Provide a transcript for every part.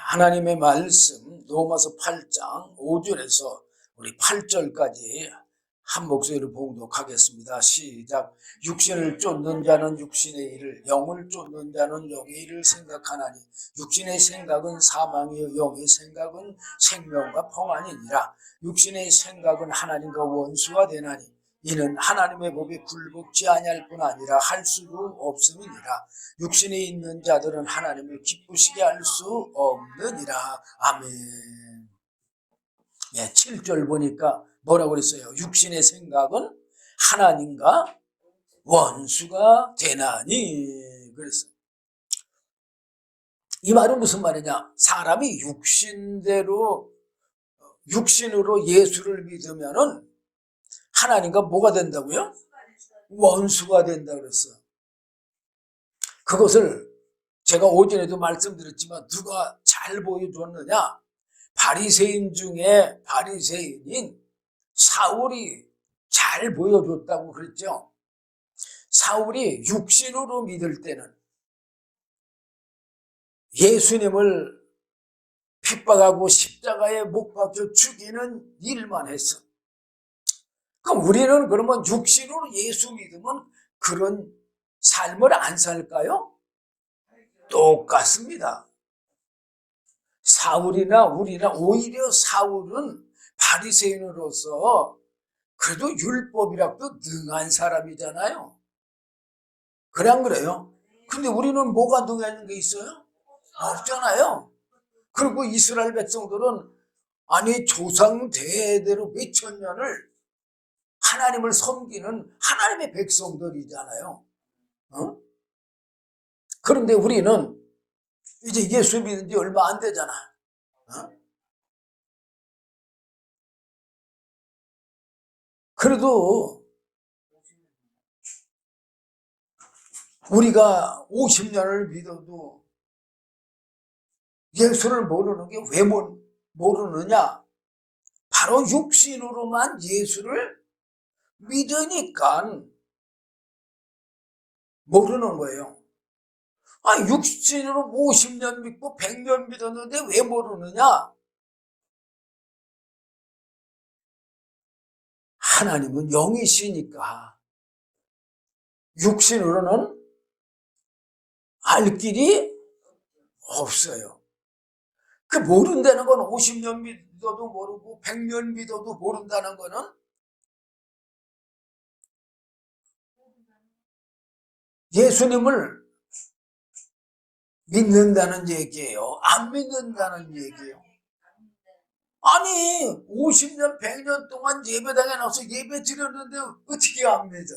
하나님의 말씀 로마서 8장 5절에서 우리 8절까지 한 목소리로 봉독하겠습니다. 시작. 육신을 쫓는 자는 육신의 일을, 영을 쫓는 자는 영의 일을 생각하나니 육신의 생각은 사망이요 영의 생각은 생명과 평안이니라. 육신의 생각은 하나님과 원수가 되나니 이는 하나님의 법에 굴복지 아니할 뿐 아니라 할 수도 없음이니라. 육신에 있는 자들은 하나님을 기쁘시게 할 수 없느니라. 아멘. 7절 보니까 뭐라고 그랬어요? 육신의 생각은 하나님과 원수가 되나니 그랬어요. 이 말은 무슨 말이냐? 사람이 육신으로 예수를 믿으면은 하나님과 뭐가 된다고요? 원수가 된다 그랬어요. 그것을 제가 오전에도 말씀드렸지만 누가 잘 보여줬느냐? 바리새인 중에 바리새인인 사울이 잘 보여줬다고 그랬죠. 사울이 육신으로 믿을 때는 예수님을 핍박하고 십자가에 못 박혀 죽이는 일만 했어. 그럼 우리는 그러면 육신으로 예수 믿으면 그런 삶을 안 살까요? 똑같습니다. 사울이나 우리나 오히려 사울은 바리새인으로서 그래도 율법이라도 능한 사람이잖아요. 그래 안 그래요? 근데 우리는 뭐가 능한 게 있어요? 없잖아요. 그리고 이스라엘 백성들은 아니 조상 대대로 몇천 년을 하나님을 섬기는 하나님의 백성들이잖아요. 그런데 우리는 이제 예수 믿은 지 얼마 안 되잖아. 그래도 우리가 50년을 믿어도 예수를 모르는 게 왜 모르느냐? 바로 육신으로만 예수를 믿으니까 모르는 거예요. 육신으로 50년 믿고 100년 믿었는데 왜 모르느냐? 하나님은 영이시니까 육신으로는 알 길이 없어요. 그 모른다는 건 50년 믿어도 모르고 100년 믿어도 모른다는 거는 예수님을 믿는다는 얘기예요. 안 믿는다는 얘기예요. 아니 50년 100년 동안 예배당에 나와서 예배 드렸는데 어떻게 안 믿어?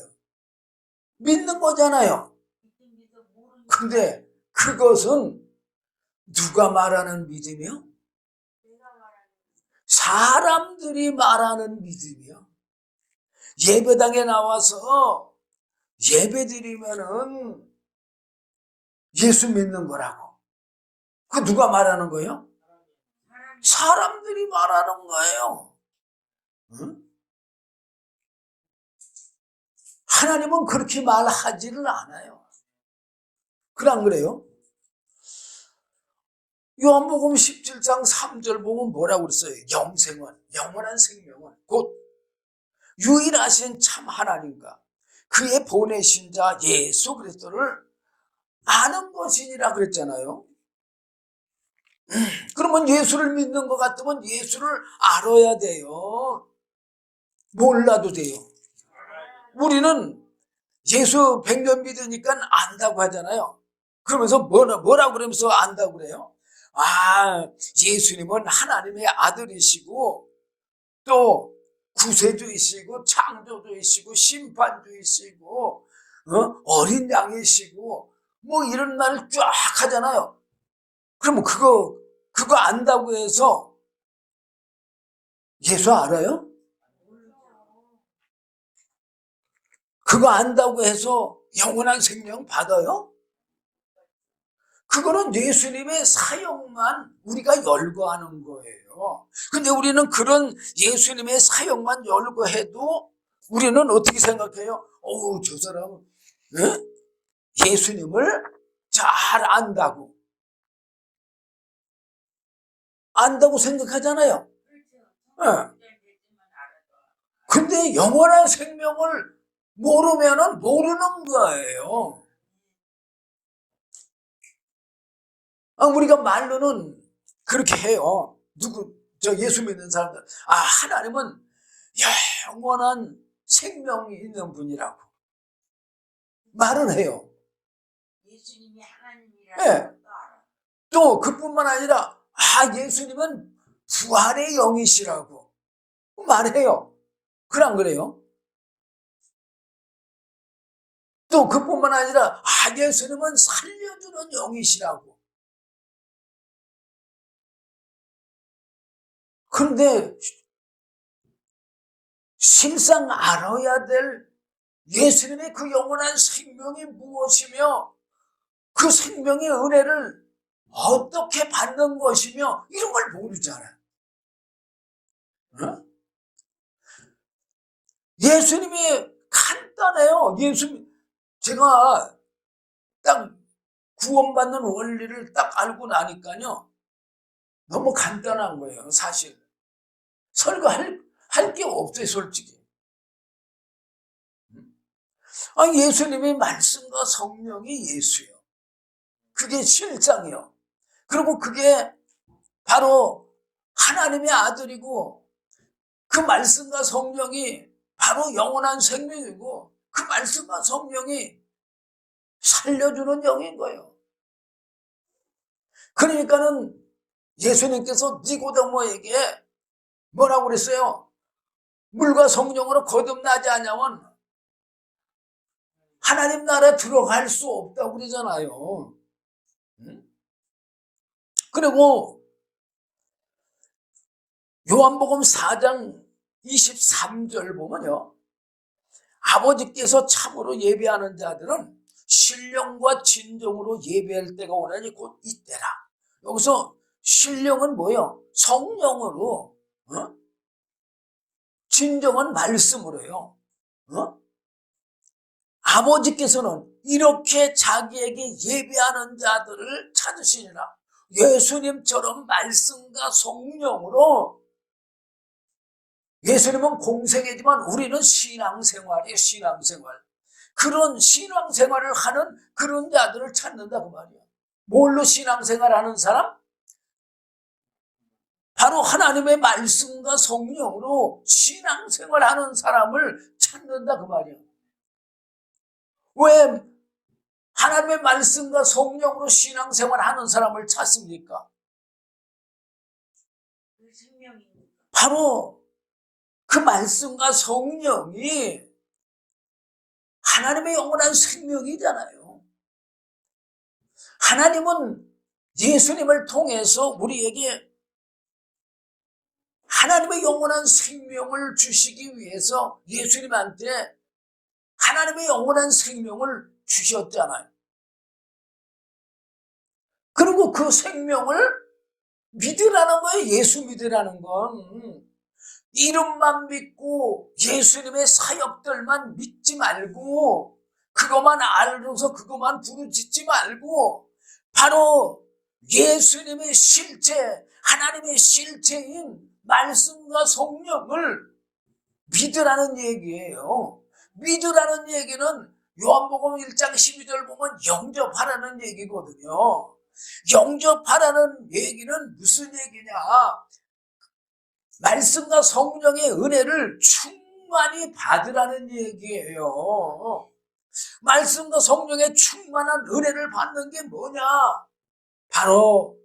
믿는 거잖아요. 근데 그것은 누가 말하는 믿음이요? 사람들이 말하는 믿음이요. 예배당에 나와서 예배 드리면은 예수 믿는 거라고. 그 누가 말하는 거예요? 사람들이 말하는 거예요. 응? 하나님은 그렇게 말하지를 않아요. 그래 안 그래요? 요한복음 17장 3절 보면 뭐라고 그랬어요? 영원한 생명은 곧 유일하신 참 하나님과 그의 보내신 자 예수 그리스도를 아는 것이니라 그랬잖아요. 그러면 예수를 믿는 것 같으면 예수를 알아야 돼요. 몰라도 돼요. 우리는 예수 100년 믿으니까 안다고 하잖아요. 그러면서 뭐라고 그러면서 안다고 그래요? 예수님은 하나님의 아들이시고 또 구세주이시고 창조주이시고 심판주이시고 어린 양이시고 뭐 이런 말을 쫙 하잖아요. 그러면 그거 안다고 해서 예수 알아요? 그거 안다고 해서 영원한 생명 받아요? 그거는 예수님의 사역만 우리가 열거하는 거예요. 근데 우리는 그런 예수님의 사역만 열거해도 우리는 어떻게 생각해요? 저 사람은 예수님을 잘 안다고. 안다고 생각하잖아요. 예. 근데 영원한 생명을 모르면은 모르는 거예요. 우리가 말로는 그렇게 해요. 예수 믿는 사람들. 하나님은 영원한 생명이 있는 분이라고 말은 해요. 예수님이 하나님이라는 네. 것도 알아. 또 그뿐만 아니라 예수님은 부활의 영이시라고 말해요. 그럼 그래요? 또 그뿐만 아니라 예수님은 살려주는 영이시라고. 그런데 실상 알아야 될 예수님의 그 영원한 생명이 무엇이며 그 생명의 은혜를 어떻게 받는 것이며 이런 걸 모르잖아요. 어? 예수님이 간단해요. 제가 딱 구원받는 원리를 딱 알고 나니까요. 너무 간단한 거예요. 사실. 설교할 게 없어요. 솔직히. 예수님이 말씀과 성령이 예수예요. 그게 실상이요. 그리고 그게 바로 하나님의 아들이고 그 말씀과 성령이 바로 영원한 생명이고 그 말씀과 성령이 살려주는 영인 거예요. 그러니까는 예수님께서 니고데모에게 뭐라고 그랬어요? 물과 성령으로 거듭나지 않으면 하나님 나라에 들어갈 수 없다고 그러잖아요. 그리고 요한복음 4장 23절 보면요. 아버지께서 참으로 예배하는 자들은 신령과 진정으로 예배할 때가 오나니 곧 이때라. 여기서 신령은 뭐예요? 성령으로, 진정은 말씀으로요. 아버지께서는 이렇게 자기에게 예배하는 자들을 찾으시니라. 예수님처럼 말씀과 성령으로. 예수님은 공생애지만 우리는 신앙생활이에요. 신앙생활. 그런 신앙생활을 하는 그런 자들을 찾는다 그 말이에요. 뭘로 신앙생활하는 사람? 바로 하나님의 말씀과 성령으로 신앙생활하는 사람을 찾는다 그 말이에요. 왜 하나님의 말씀과 성령으로 신앙생활하는 사람을 찾습니까? 바로 그 말씀과 성령이 하나님의 영원한 생명이잖아요. 하나님은 예수님을 통해서 우리에게 하나님의 영원한 생명을 주시기 위해서 예수님한테 하나님의 영원한 생명을 주셨잖아요. 그리고 그 생명을 믿으라는 거예요. 예수 믿으라는 건. 이름만 믿고 예수님의 사역들만 믿지 말고 그것만 알고서 그것만 부르짖지 말고 바로 예수님의 실체, 하나님의 실체인 말씀과 성령을 믿으라는 얘기예요. 믿으라는 얘기는 요한복음 1장 12절 보면 영접하라는 얘기거든요. 영접하라는 얘기는 무슨 얘기냐? 말씀과 성령의 은혜를 충만히 받으라는 얘기예요. 말씀과 성령의 충만한 은혜를 받는 게 뭐냐? 바로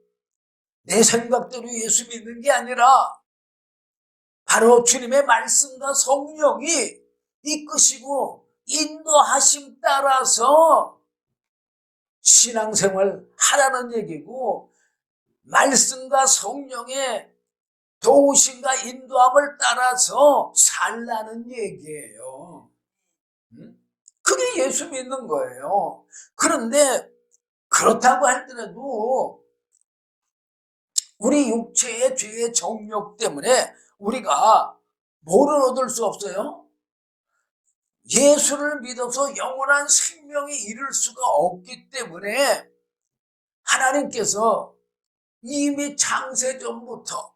내 생각대로 예수 믿는 게 아니라 바로 주님의 말씀과 성령이 이끄시고 인도하심 따라서 신앙생활 하라는 얘기고 말씀과 성령의 도우심과 인도함을 따라서 살라는 얘기예요. 그게 예수 믿는 거예요. 그런데 그렇다고 할때라도 우리 육체의 죄의 정욕 때문에 우리가 뭐를 얻을 수 없어요? 예수를 믿어서 영원한 생명에 이를 수가 없기 때문에 하나님께서 이미 창세전부터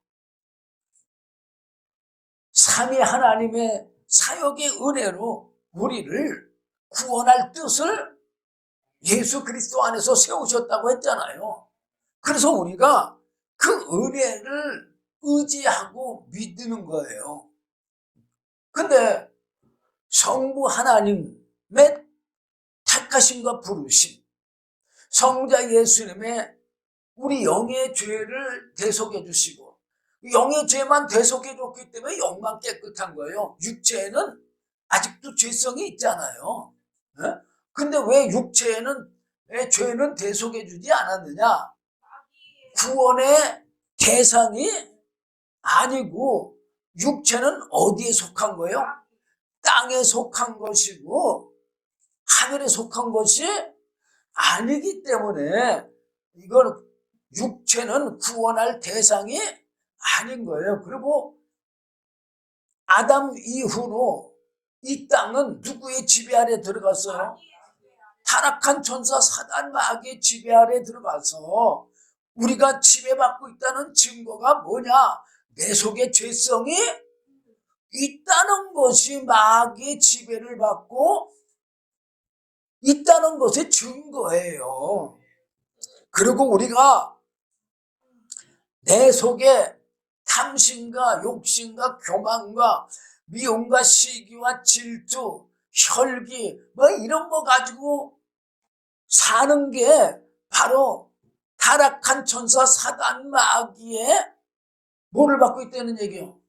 삼위 하나님의 사역의 은혜로 우리를 구원할 뜻을 예수 그리스도 안에서 세우셨다고 했잖아요. 그래서 우리가 그 은혜를 의지하고 믿는 거예요. 근데 성부 하나님의 택하심과 부르심, 성자 예수님의 우리 영의 죄를 대속해 주시고, 영의 죄만 대속해 줬기 때문에 영만 깨끗한 거예요. 육체에는 아직도 죄성이 있잖아요. 근데 왜 육체에는 죄는 대속해 주지 않았느냐? 구원의 대상이 아니고 육체는 어디에 속한 거예요? 땅에 속한 것이고 하늘에 속한 것이 아니기 때문에 이건 육체는 구원할 대상이 아닌 거예요. 그리고 아담 이후로 이 땅은 누구의 지배 아래 들어갔어요? 타락한 천사 사단 마귀의 지배 아래 들어가서 우리가 지배받고 있다는 증거가 뭐냐? 내 속에 죄성이 있다는 것이 마귀의 지배를 받고 있다는 것의 증거예요. 그리고 우리가 내 속에 탐심과 욕심과 교만과 미움과 시기와 질투, 혈기 뭐 이런 거 가지고 사는 게 바로 타락한 천사 사단 마귀의 뭐를 받고 있다는 얘기예요?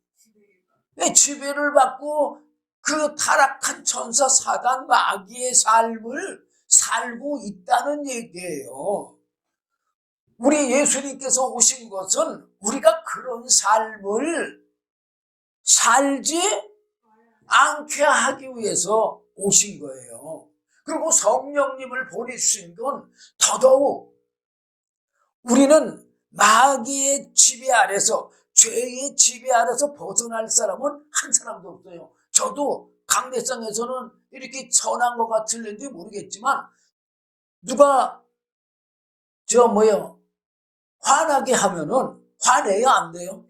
지배를 받고 그 타락한 천사 사단 마귀의 삶을 살고 있다는 얘기예요. 우리 예수님께서 오신 것은 우리가 그런 삶을 살지 않게 하기 위해서 오신 거예요. 그리고 성령님을 보내주신 건 더더욱 우리는 마귀의 지배 아래서, 죄의 지배 아래서 벗어날 사람은 한 사람도 없어요. 저도 강대상에서는 이렇게 선한 것 같을는지 모르겠지만 누가 화나게 하면은 화내야 안 돼요?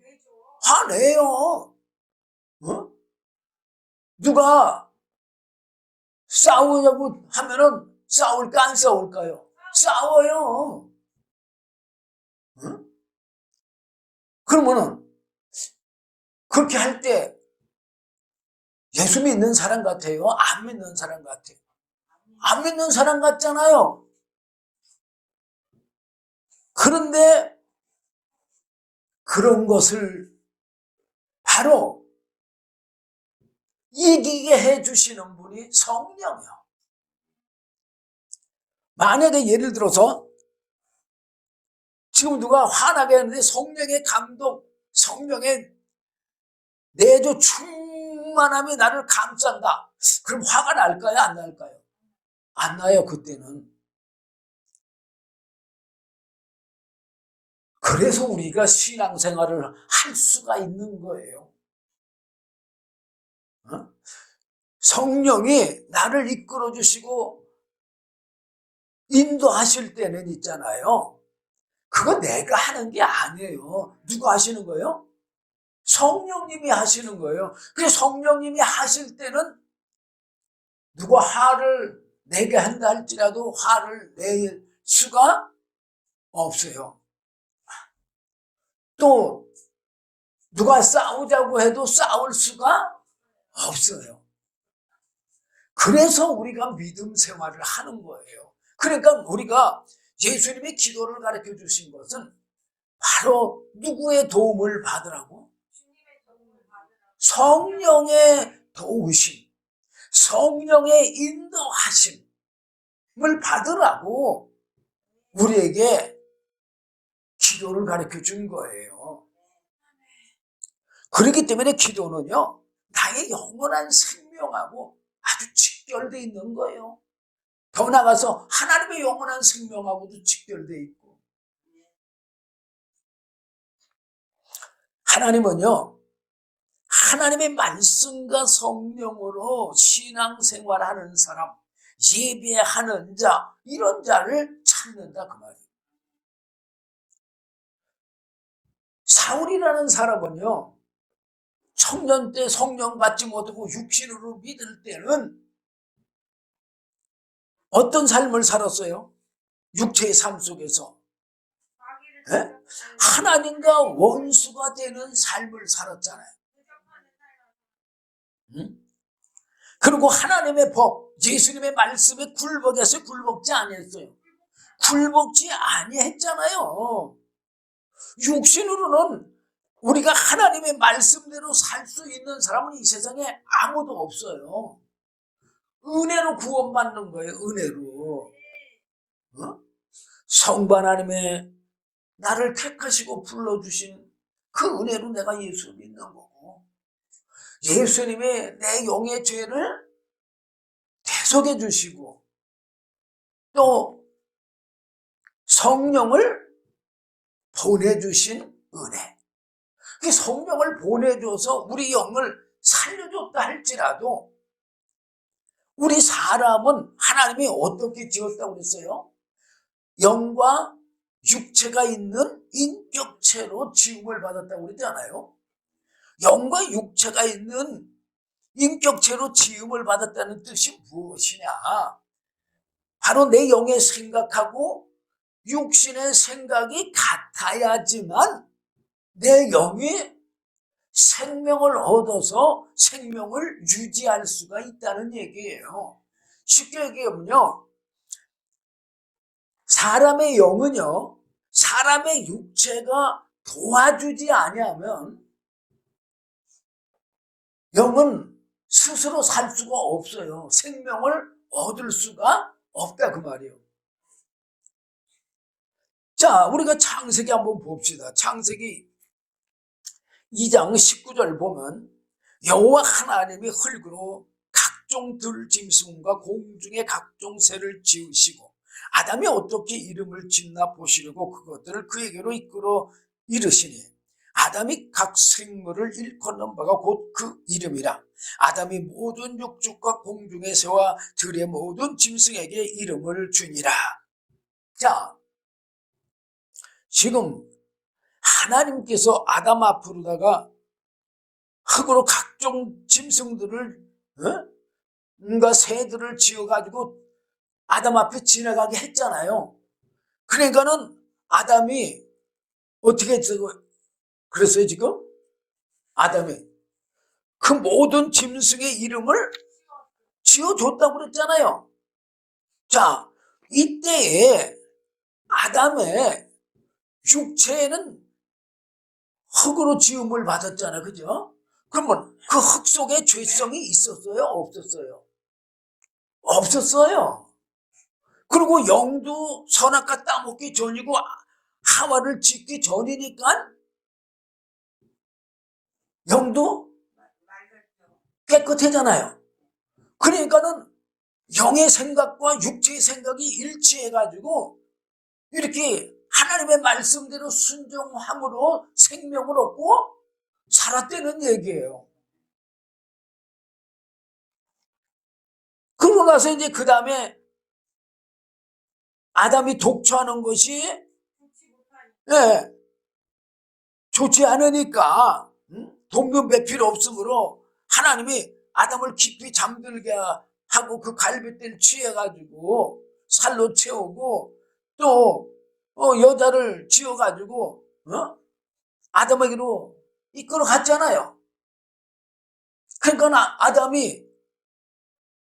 화내요. 누가 싸우자고 하면은 싸울까 안 싸울까요? 싸워요. 그러면은 그렇게 할 때 예수 믿는 사람 같아요? 안 믿는 사람 같아요? 안 믿는 사람 같잖아요. 그런데 그런 것을 바로 이기게 해주시는 분이 성령이요. 만약에 예를 들어서 지금 누가 화나게 하는데 성령의 감독, 성령의 내조 충만함이 나를 감싼다. 그럼 화가 날까요? 안 날까요? 안 나요, 그때는. 그래서 우리가 신앙생활을 할 수가 있는 거예요. 성령이 나를 이끌어 주시고 인도하실 때는 있잖아요. 그거 내가 하는 게 아니에요. 누가 하시는 거예요? 성령님이 하시는 거예요. 그래서 성령님이 하실 때는 누가 화를 내게 한다 할지라도 화를 낼 수가 없어요. 또 누가 싸우자고 해도 싸울 수가 없어요. 그래서 우리가 믿음 생활을 하는 거예요. 그러니까 우리가 예수님의 기도를 가르쳐 주신 것은 바로 누구의 도움을 받으라고? 성령의 도우심, 성령의 인도하심을 받으라고 우리에게 기도를 가르쳐 준 거예요. 그렇기 때문에 기도는요, 나의 영원한 생명하고 아주 직결되어 있는 거예요. 더 나아가서 하나님의 영원한 생명하고도 직결되어 있고, 하나님은요, 하나님의 말씀과 성령으로 신앙생활하는 사람, 예배하는 자, 이런 자를 찾는다 그 말이에요. 사울이라는 사람은요, 청년 때 성령 받지 못하고 육신으로 믿을 때는 어떤 삶을 살았어요? 육체의 삶 속에서 예? 하나님과 원수가 되는 삶을 살았잖아요. 응? 그리고 하나님의 법, 예수님의 말씀에 굴복해서 굴복지 아니했어요. 굴복지 아니했잖아요. 육신으로는 우리가 하나님의 말씀대로 살 수 있는 사람은 이 세상에 아무도 없어요. 은혜로 구원받는 거예요. 은혜로. 어? 성부 하나님의 나를 택하시고 불러주신 그 은혜로 내가 예수를 믿는 거고, 예수님의 내 영의 죄를 대속해 주시고 또 성령을 보내주신 은혜. 그 성령을 보내줘서 우리 영을 살려줬다 할지라도 우리 사람은 하나님이 어떻게 지었다고 그랬어요? 영과 육체가 있는 인격체로 지음을 받았다고 그랬잖아요. 영과 육체가 있는 인격체로 지음을 받았다는 뜻이 무엇이냐? 바로 내 영의 생각하고 육신의 생각이 같아야지만 내 영이 생명을 얻어서 생명을 유지할 수가 있다는 얘기예요. 쉽게 얘기하면요, 사람의 영은요, 사람의 육체가 도와주지 아니하면 영은 스스로 살 수가 없어요. 생명을 얻을 수가 없다 그 말이에요. 자, 우리가 창세기 한번 봅시다. 창세기 2장 19절 보면 여호와 하나님이 흙으로 각종 들짐승과 공중의 각종 새를 지으시고 아담이 어떻게 이름을 짓나 보시려고 그것들을 그에게로 이끌어 이르시니 아담이 각 생물을 일컫는 바가 곧 그 이름이라. 아담이 모든 육축과 공중의 새와 들의 모든 짐승에게 이름을 주니라. 자, 지금 하나님께서 아담 앞으로다가 흙으로 각종 짐승들을 뭔가 새들을 지어가지고 아담 앞에 지나가게 했잖아요. 그러니까는 아담이 어떻게 그랬어요 지금? 아담이 그 모든 짐승의 이름을 지어줬다고 그랬잖아요. 자, 이때에 아담의 육체에는 흙으로 지음을 받았잖아요. 그죠? 그러면 그 흙 속에 죄성이 있었어요? 없었어요? 없었어요. 그리고 영도 선악과 따먹기 전이고 하와를 짓기 전이니까 영도 깨끗하잖아요. 그러니까는 영의 생각과 육체의 생각이 일치해가지고 이렇게 하나님의 말씀대로 순종함으로 생명을 얻고 살았다는 얘기예요. 그러고 나서 이제 그 다음에 아담이 독초하는 것이 좋지 않으니까 돕는 배 필요 없으므로 하나님이 아담을 깊이 잠들게 하고 그 갈빗대를 취해가지고 살로 채우고 또 여자를 지어가지고 아담에게로 이끌어 갔잖아요. 그러니까 아담이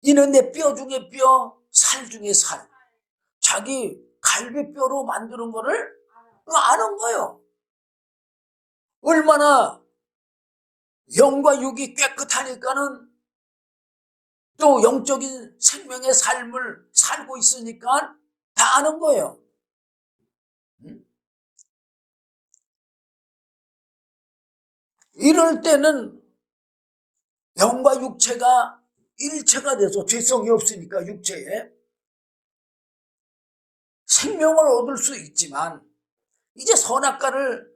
이는 내 뼈 중에 뼈, 살 중에 살. 자기 갈비뼈로 만드는 거를 아는 거예요. 얼마나 영과 육이 깨끗하니까는 또 영적인 생명의 삶을 살고 있으니까 다 아는 거예요. 이럴 때는 영과 육체가 일체가 돼서 죄성이 없으니까 육체에 생명을 얻을 수 있지만 이제 선악과를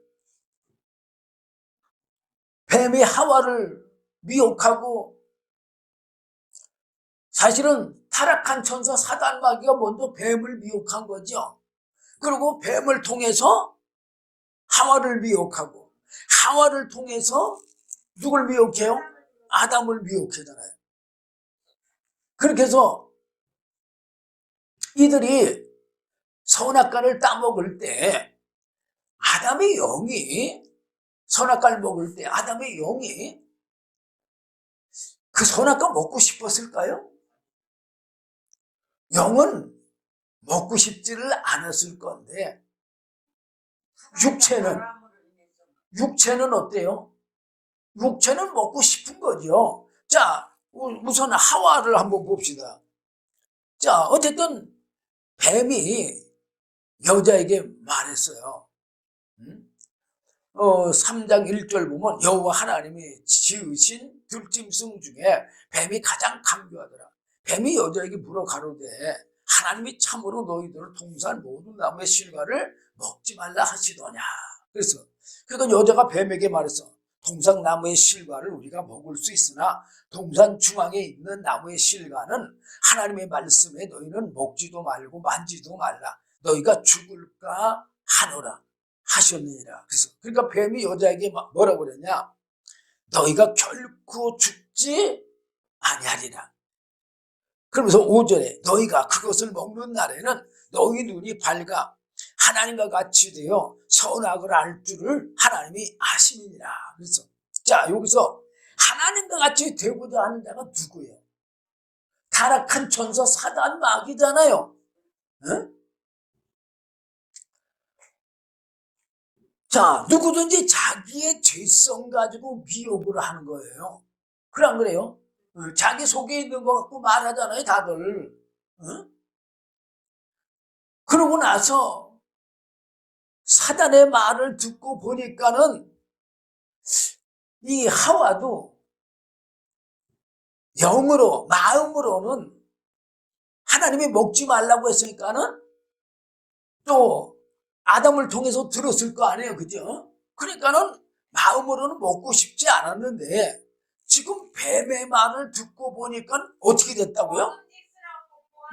뱀이 하와를 미혹하고 사실은 타락한 천사 사단마귀가 먼저 뱀을 미혹한 거죠. 그리고 뱀을 통해서 하와를 미혹하고 하와를 통해서 누굴 미혹해요? 아담을 미혹하잖아요. 그렇게 해서 이들이 선악과를 따먹을 때 아담의 영이 선악과를 먹을 때 아담의 영이 그 선악과 먹고 싶었을까요? 영은 먹고 싶지를 않았을 건데 육체는 어때요? 육체는 먹고 싶은 거죠. 자, 우선 하와를 한번 봅시다. 자, 어쨌든 뱀이 여자에게 말했어요. 3장 1절 보면 여호와 하나님이 지으신 들짐승 중에 뱀이 가장 강교하더라. 뱀이 여자에게 물어 가로되 하나님이 참으로 너희들을 동산 모든 나무의 실과를 먹지 말라 하시더냐. 그래서 그러니까 여자가 뱀에게 말했어. 동산 나무의 실과를 우리가 먹을 수 있으나 동산 중앙에 있는 나무의 실과는 하나님의 말씀에 너희는 먹지도 말고 만지도 말라. 너희가 죽을까 하노라 하셨느니라. 그래서 그러니까 뱀이 여자에게 뭐라고 그랬냐? 너희가 결코 죽지 아니하리라. 그러면서 5절에 너희가 그것을 먹는 날에는 너희 눈이 밝아 하나님과 같이 되어 선악을 알 줄을 하나님이 아심이니라. 그래서 자, 여기서 하나님과 같이 되고자 하는 자가 누구예요? 타락한 천사 사단 마귀잖아요. 응? 자, 누구든지 자기의 죄성 가지고 미혹을 하는 거예요. 그래 안 그래요? 자기 속에 있는 것 갖고 말하잖아요, 다들. 응? 그러고 나서 사단의 말을 듣고 보니까는 이 하와도 영으로, 마음으로는 하나님이 먹지 말라고 했으니까는 또 아담을 통해서 들었을 거 아니에요. 그죠? 그러니까는 마음으로는 먹고 싶지 않았는데 지금 뱀의 말을 듣고 보니까 어떻게 됐다고요?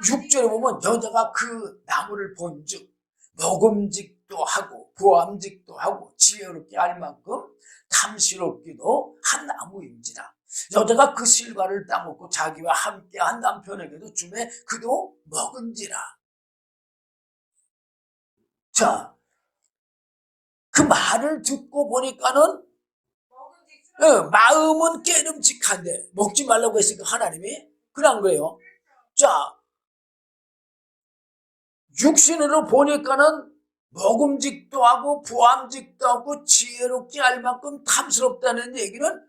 6절에 보면 여자가 그 나무를 본즉 먹음직도 하고 보암직도 하고 지혜롭게 할 만큼 탐스럽기도 한 나무인지라. 여자가 그 실과를 따먹고 자기와 함께한 남편에게도 주매 그도 먹은지라. 자, 그 말을 듣고 보니까는 마음은 깨름직한데 먹지 말라고 했으니까 하나님이 그런 거예요. 자, 육신으로 보니까는 먹음직도 하고 보암직도 하고 지혜롭게 할 만큼 탐스럽다는 얘기는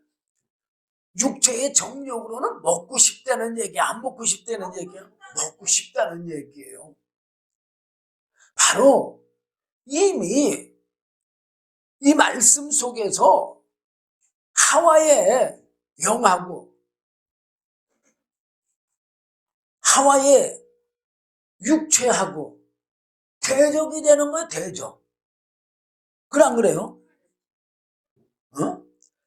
육체의 정욕으로는 먹고 싶다는 얘기, 안 먹고 싶다는 얘기야. 먹고 싶다는 얘기예요. 바로 이미 이 말씀 속에서 하와의 영하고 하와의 육체하고 대적이 되는 거예요, 대적. 그래 안 그래요?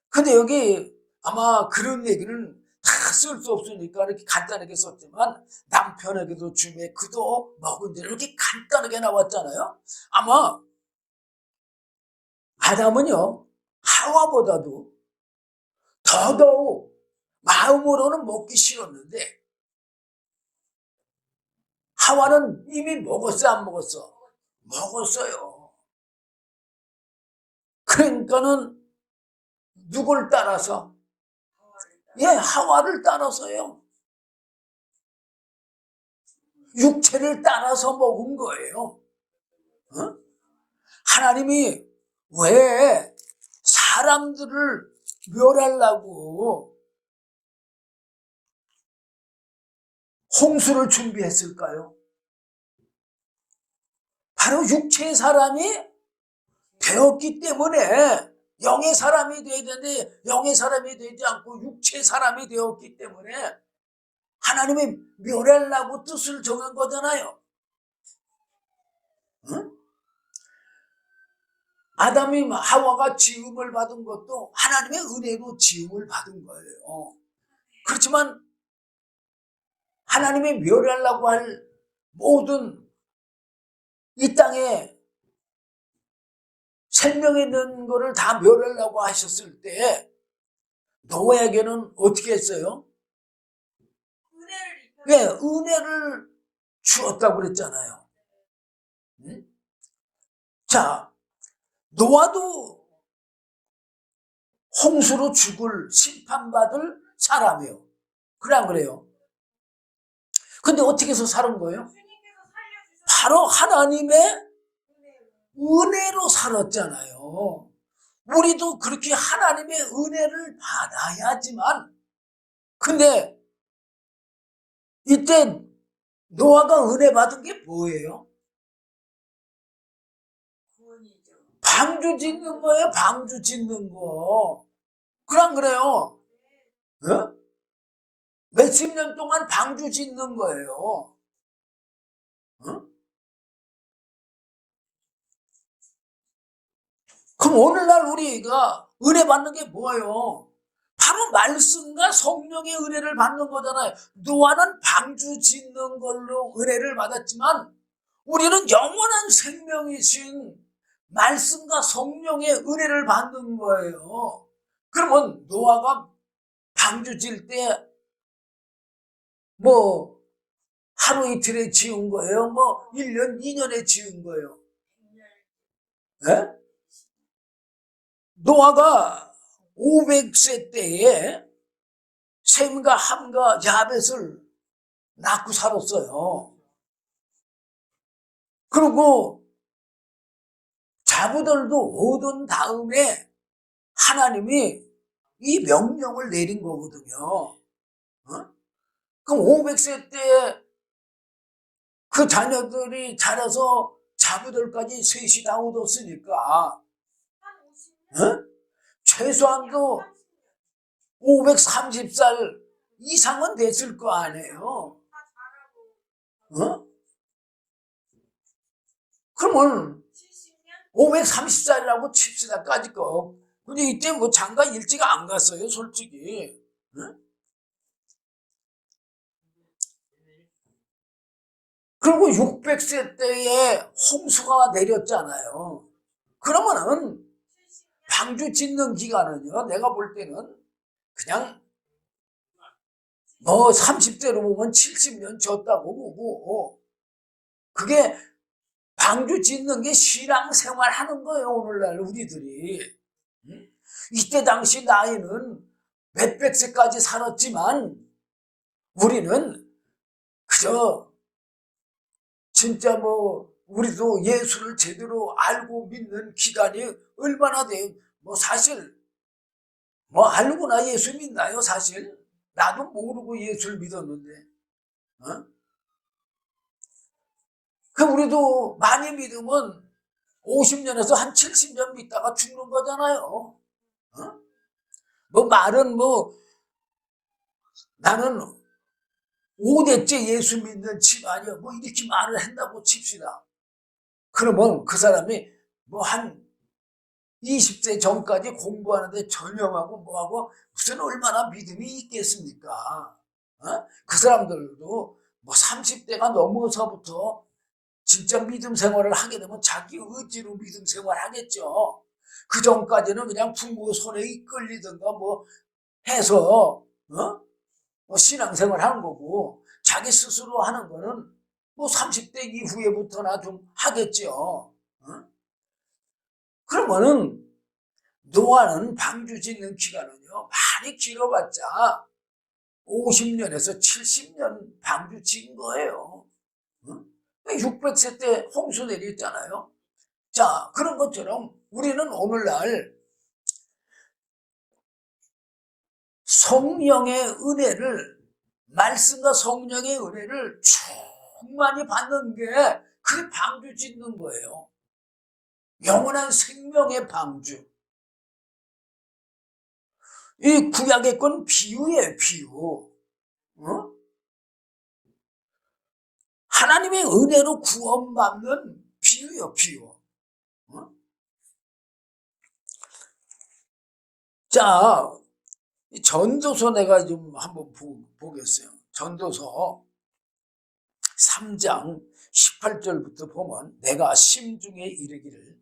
근데 여기 아마 그런 얘기는 다 쓸 수 없으니까 이렇게 간단하게 썼지만 남편에게도 주매 그도 먹은 지 이렇게 간단하게 나왔잖아요. 아마 아담은요 하와보다도 더더욱 마음으로는 먹기 싫었는데 하와는 이미 먹었어 안 먹었어? 먹었어요. 그러니까는 누굴 따라서? 예, 하와를 따라서요. 육체를 따라서 먹은 거예요. 하나님이 왜 사람들을 멸하려고 홍수를 준비했을까요? 바로 육체의 사람이 되었기 때문에 영의 사람이 되어야 되는데 영의 사람이 되지 않고 육체의 사람이 되었기 때문에 하나님이 멸하려고 뜻을 정한 거잖아요. 응? 아담이 하와가 지음을 받은 것도 하나님의 은혜로 지음을 받은 거예요. 그렇지만 하나님이 멸하려고 할 모든 이 땅의 생명에 있는 거를 다 멸하려고 하셨을 때 노아에게는 어떻게 했어요? 은혜를 입혀. 예, 은혜를 주었다고 그랬잖아요. 응? 자, 노아도 홍수로 죽을 심판받을 사람이에요. 그래 안 그래요? 근데 어떻게 해서 살은 거예요? 주님께서 살려주셔서 바로 하나님의 은혜로. 은혜로 살았잖아요. 우리도 그렇게 하나님의 은혜를 받아야지만, 근데 이때 노아가 은혜 받은 게 뭐예요? 구원이죠. 방주 짓는 거예요. 방주 짓는 거. 그냥 그래요. 어? 몇십 년 동안 방주 짓는 거예요. 어? 그럼 오늘날 우리가 은혜 받는 게 뭐예요? 바로 말씀과 성령의 은혜를 받는 거잖아요. 노아는 방주 짓는 걸로 은혜를 받았지만 우리는 영원한 생명이신 말씀과 성령의 은혜를 받는 거예요. 그러면 노아가 방주 질 때 뭐 하루 이틀에 지은 거예요? 뭐 1년, 2년에 지은 거예요? 예? 노아가 500세 때에 셈과 함과 야벳을 낳고 살았어요. 그리고 자부들도 얻은 다음에 하나님이 이 명령을 내린 거거든요. 어? 그럼 500세 때 그 자녀들이 자라서 자부들까지 셋이 다 얻었으니까 한 50년? 어? 최소한도 530살 이상은 됐을 거 아니에요. 다 잘하고 어? 그러면 70년? 530살이라고 칩시다까지 거. 근데 이때 뭐 장가 일찍 안 갔어요, 솔직히. 어? 그리고 600세 때에 홍수가 내렸잖아요. 그러면은 70년? 방주 짓는 기간은요, 내가 볼 때는 그냥 뭐 30대로 보면 70년 졌다고 보고, 그게 방주 짓는 게 신앙생활 하는 거예요, 오늘날 우리들이. 응? 이때 당시 나이는 몇백 세까지 살았지만 우리는 그저 진짜 뭐 우리도 예수를 제대로 알고 믿는 기간이 얼마나 돼요? 뭐 사실 뭐 알고나 예수 믿나요? 사실 나도 모르고 예수를 믿었는데, 어? 그 우리도 많이 믿으면 50년에서 한 70년 믿다가 죽는 거잖아요. 어? 뭐 말은 뭐 나는 5대째 예수 믿는 집안이야 뭐 이렇게 말을 한다고 칩시다. 그러면 그 사람이 뭐 한 20세 전까지 공부하는데 전념하고 뭐하고 무슨 얼마나 믿음이 있겠습니까? 어? 그 사람들도 뭐 30대가 넘어서부터 진짜 믿음 생활을 하게 되면 자기 의지로 믿음 생활 하겠죠. 그 전까지는 그냥 부모 손에 이끌리든가 뭐 해서 뭐 신앙생활 하는 거고, 자기 스스로 하는 거는 뭐 30대 이후에부터나 좀 하겠죠. 그러면은 노아는 방주 짓는 기간은요 많이 길어봤자 50년에서 70년 방주 짓는 거예요. 600세 때 홍수 내렸잖아요. 자, 그런 것처럼 우리는 오늘날 성령의 은혜를, 말씀과 성령의 은혜를 충만히 받는 게 그게 방주 짓는 거예요. 영원한 생명의 방주. 이 구약의 건 비유예요, 비유. 어? 하나님의 은혜로 구원받는 비유예요, 비유. 어? 자, 전도서 내가 좀 한번 보겠어요. 전도서 3장 18절부터 보면 내가 심중에 이르기를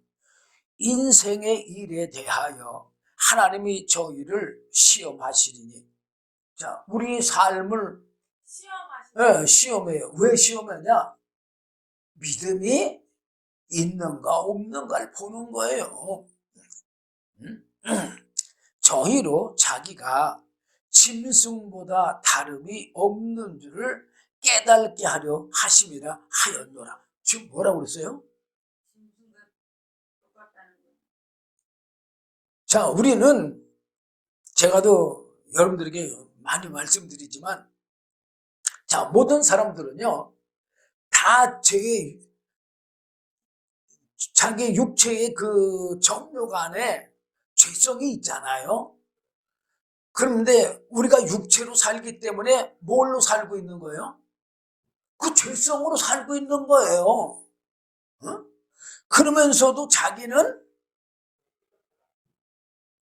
인생의 일에 대하여 하나님이 저희를 시험하시리니. 자, 우리 삶을 시험해요. 왜 시험하냐? 믿음이 있는가 없는가를 보는 거예요. 저희로 자기가 짐승보다 다름이 없는 줄을 깨닫게 하려 하심이라 하였노라. 지금 뭐라고 그랬어요? 자, 우리는 제가 더 여러분들에게 많이 말씀드리지만, 자, 모든 사람들은요 다 자기 육체의 그 정욕 안에 죄성이 있잖아요. 그런데 우리가 육체로 살기 때문에 뭘로 살고 있는 거예요? 그 죄성으로 살고 있는 거예요. 어? 그러면서도 자기는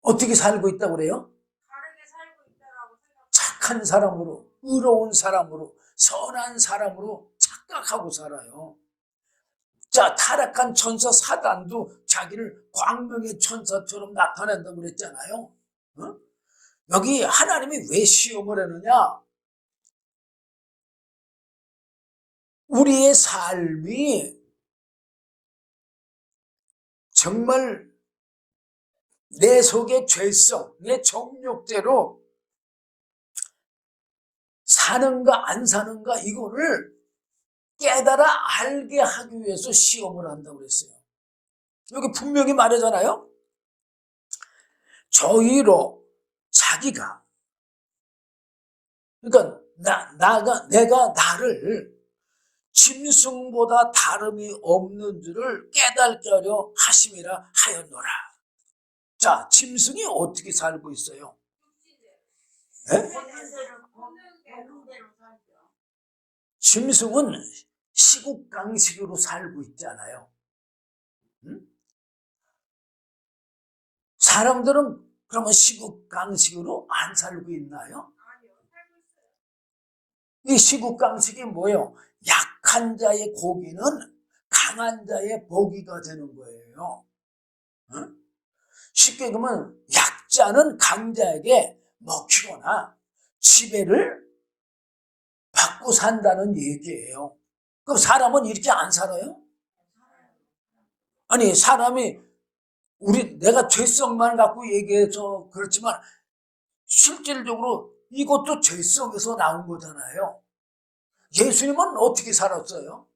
어떻게 살고 있다고 그래요? 다르게 살고 있다라고 생각. 착한 사람으로, 의로운 사람으로, 선한 사람으로 착각하고 살아요. 자, 타락한 천사 사단도 자기를 광명의 천사처럼 나타낸다고 그랬잖아요. 어? 여기 하나님이 왜 시험을 하느냐? 우리의 삶이 정말 내 속의 죄성, 내 정욕대로 사는가 안 사는가 이거를 깨달아 알게 하기 위해서 시험을 한다고 그랬어요. 여기 분명히 말하잖아요. 저희로 자기가, 그러니까 내가 나를 짐승보다 다름이 없는 줄을 깨닫게 하려 하심이라 하였노라. 자, 짐승이 어떻게 살고 있어요? 네? 짐승은 시국강식으로 살고 있잖아요. 응? 사람들은 그러면 시국강식으로 안 살고 있나요? 이 시국강식이 뭐예요? 약한 자의 고기는 강한 자의 복이가 되는 거예요. 응? 쉽게 그러면 약자는 강자에게 먹히거나 지배를 받고 산다는 얘기예요. 그럼 사람은 이렇게 안 살아요? 아니, 사람이 내가 죄성만 갖고 얘기해서 그렇지만 실질적으로 이것도 죄성에서 나온 거잖아요. 예수님은 어떻게 살았어요?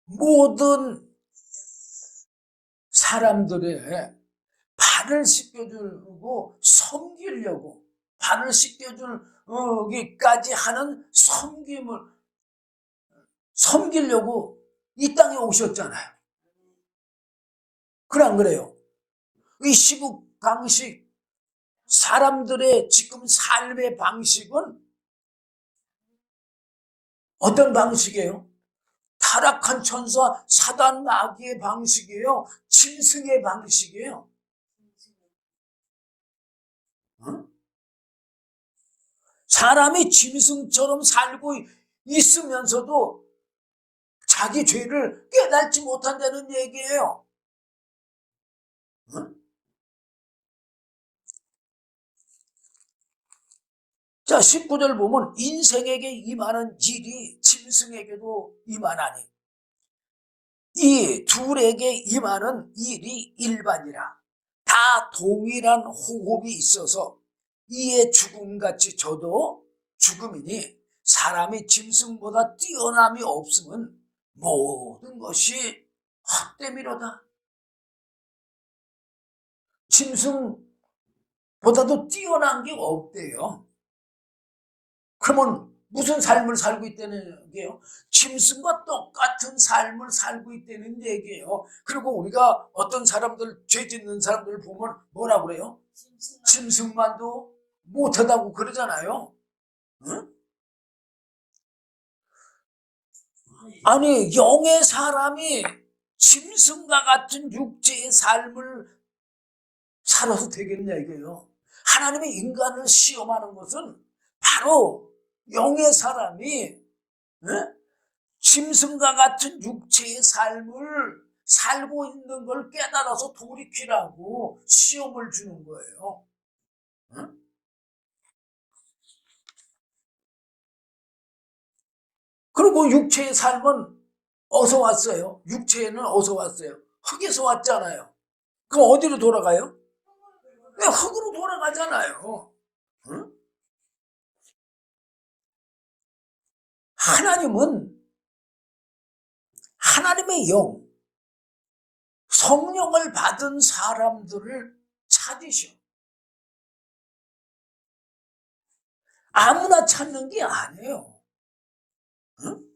모든 사람들의 발을 씻겨주고 섬기려고, 발을 씻겨주기까지 하는 섬기려고 이 땅에 오셨잖아요. 그래 안 그래요? 이 시국 방식, 사람들의 지금 삶의 방식은 어떤 방식이에요? 타락한 천사 사단 마귀의 방식이에요. 짐승의 방식이에요. 어? 사람이 짐승처럼 살고 있으면서도 자기 죄를 깨닫지 못한다는 얘기예요. 어? 자, 19절 보면 인생에게 임하는 일이 짐승에게도 임하나니 이 둘에게 임하는 일이 일반이라. 다 동일한 호흡이 있어서 이에 죽음같이 저도 죽음이니 사람이 짐승보다 뛰어남이 없으면 모든 것이 헛됨이로다. 짐승보다도 뛰어난 게 없대요. 그러면 무슨 삶을 살고 있다는 얘기예요? 짐승과 똑같은 삶을 살고 있다는 얘기예요. 그리고 우리가 어떤 사람들, 죄 짓는 사람들 보면 뭐라고 그래요? 짐승만도 못하다고 그러잖아요. 응? 아니, 영의 사람이 짐승과 같은 육체의 삶을 살아도 되겠냐 이거예요. 하나님의 인간을 시험하는 것은 바로 영의 사람이 짐승과 같은 육체의 삶을 살고 있는 걸 깨달아서 돌이키라고 시험을 주는 거예요. 응? 그리고 육체의 삶은 어디서 왔어요? 육체에는 어디서 왔어요? 흙에서 왔잖아요. 그럼 어디로 돌아가요? 네, 흙으로 돌아가잖아요. 응? 하나님은 하나님의 영, 성령을 받은 사람들을 찾으셔. 아무나 찾는 게 아니에요. 응?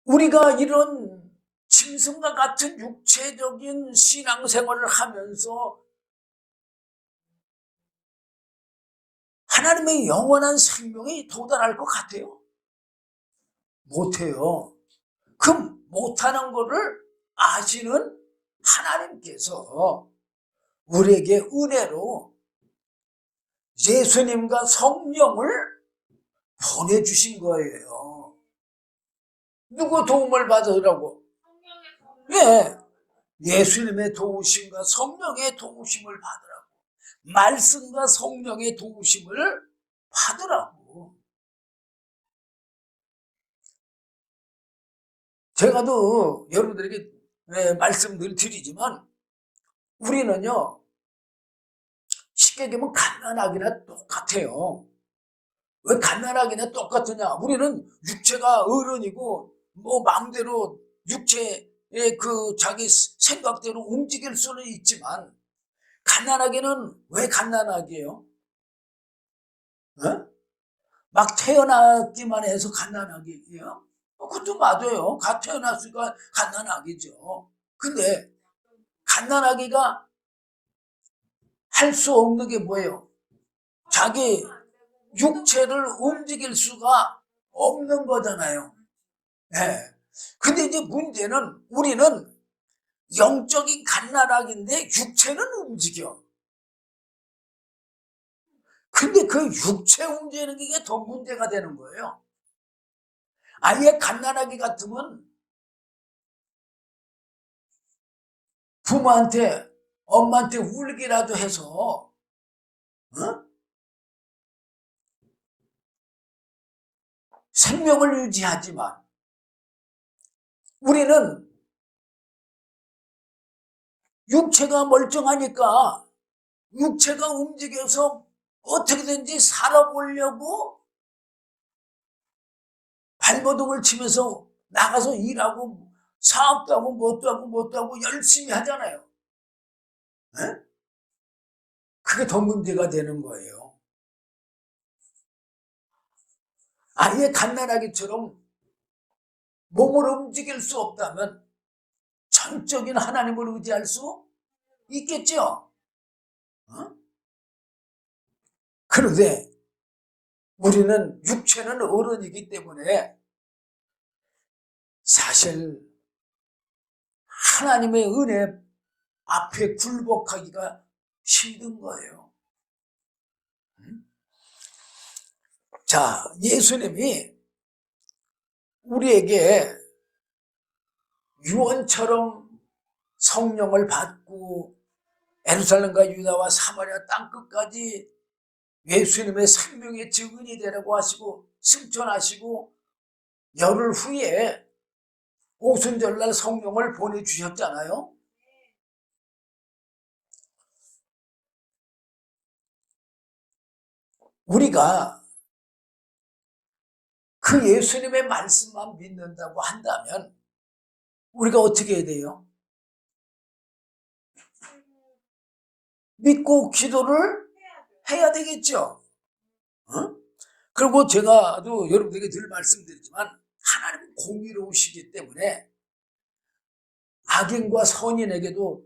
우리가 이런 짐승과 같은 육체적인 신앙생활을 하면서 하나님의 영원한 생명에 도달할 것 같아요? 못해요. 그 못하는 것을 아시는 하나님께서 우리에게 은혜로 예수님과 성령을 보내주신 거예요. 누구 도움을 받으라고? 예, 예수님의 도우심과 성령의 도우심을 받으라고. 말씀과 성령의 도우심을 받으라고. 제가 또 여러분들에게 말씀을 드리지만 우리는요, 쉽게 얘기하면 갓난아기나 똑같아요. 왜 갓난아기나 똑같으냐? 우리는 육체가 어른이고 뭐 마음대로 육체의 그 자기 생각대로 움직일 수는 있지만 갓난아기는 왜 갓난아기예요? 어? 막 태어났기만 해서 갓난아기예요? 그것도 맞아요. 갓 태어났으니까 갓난아기죠. 근데 갓난아기가 할 수 없는 게 뭐예요? 자기 육체를 움직일 수가 없는 거잖아요. 예. 근데 이제 문제는 우리는 영적인 갓난아기인데 육체는 움직여. 근데 그 육체 움직이는 게 더 문제가 되는 거예요. 아예 갓난아기 같으면 부모한테, 엄마한테 울기라도 해서, 어? 생명을 유지하지만, 우리는 육체가 멀쩡하니까 육체가 움직여서 어떻게든지 살아보려고 발버둥을 치면서 나가서 일하고 사업도 하고 뭣도 하고 열심히 하잖아요. 에? 그게 더 문제가 되는 거예요. 아예 갓난아기처럼 몸을 움직일 수 없다면 전적인 하나님을 의지할 수 있겠죠. 어? 그런데 우리는 육체는 어른이기 때문에 사실 하나님의 은혜 앞에 굴복하기가 힘든 거예요. 자, 예수님이 우리에게 유언처럼 성령을 받고 예루살렘과 유다와 사마리아 땅끝까지 예수님의 생명의 증인이 되라고 하시고 승천하시고 열흘 후에 오순절날 성령을 보내주셨잖아요. 우리가 그 예수님의 말씀만 믿는다고 한다면 우리가 어떻게 해야 돼요? 믿고 기도를 해야 되겠죠. 어? 그리고 제가 또 여러분들에게 늘 말씀드리지만 하나님은 공의로우시기 때문에 악인과 선인에게도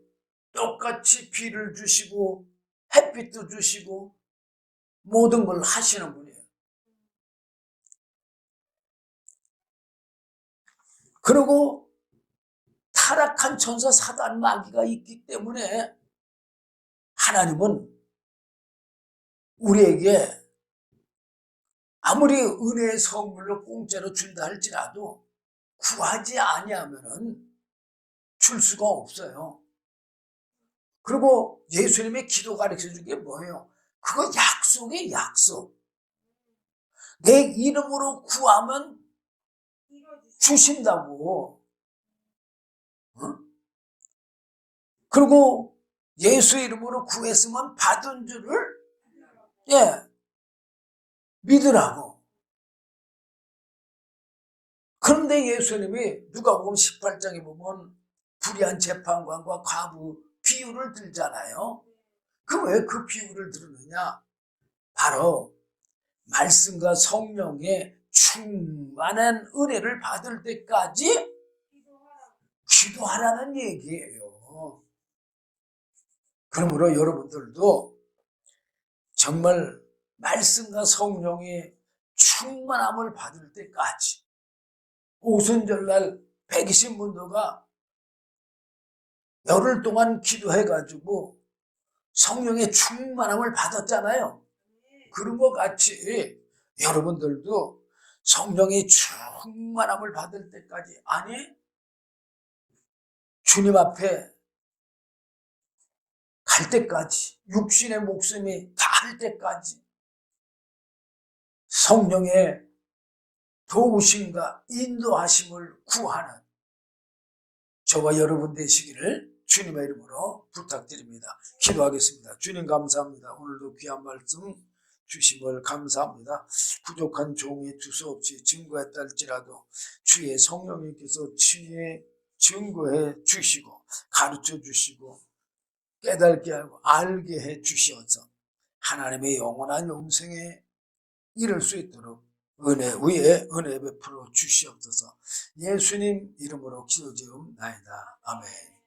똑같이 비를 주시고 햇빛도 주시고 모든 걸 하시는 분이에요. 그리고 타락한 천사 사단 마귀가 있기 때문에 하나님은 우리에게 아무리 은혜의 선물로 공짜로 준다 할지라도 구하지 아니하면은 줄 수가 없어요. 그리고 예수님의 기도 가르쳐준 게 뭐예요? 그거 약속이에요, 약속. 내 이름으로 구하면 주신다고. 어? 그리고 예수 이름으로 구했으면 받은 줄을 믿으라고. 그런데 예수님이 누가복음 18장에 보면 불의한 재판관과 과부 비유를 들잖아요. 그 왜 그 비유를 들으느냐? 바로 말씀과 성령의 충만한 은혜를 받을 때까지 기도하라는 얘기예요. 그러므로 여러분들도 정말 말씀과 성령의 충만함을 받을 때까지, 오순절날 120문도가 열흘 동안 기도해가지고 성령의 충만함을 받았잖아요. 그런 것 같이 여러분들도 성령의 충만함을 받을 때까지, 아니 주님 앞에 갈 때까지, 육신의 목숨이 다할 때까지 성령의 도우심과 인도하심을 구하는 저와 여러분 되시기를 주님의 이름으로 부탁드립니다. 기도하겠습니다. 주님 감사합니다. 오늘도 귀한 말씀 주심을 감사합니다. 부족한 종이 두서없이 증거했다 할지라도 주의 성령님께서 친히 증거해 주시고 가르쳐 주시고 깨닫게 하고 알게 해 주시어서 하나님의 영원한 영생에 이룰 수 있도록 은혜 위에 은혜 베풀어 주시옵소서. 예수님 이름으로 기도드리옵나이다. 아멘.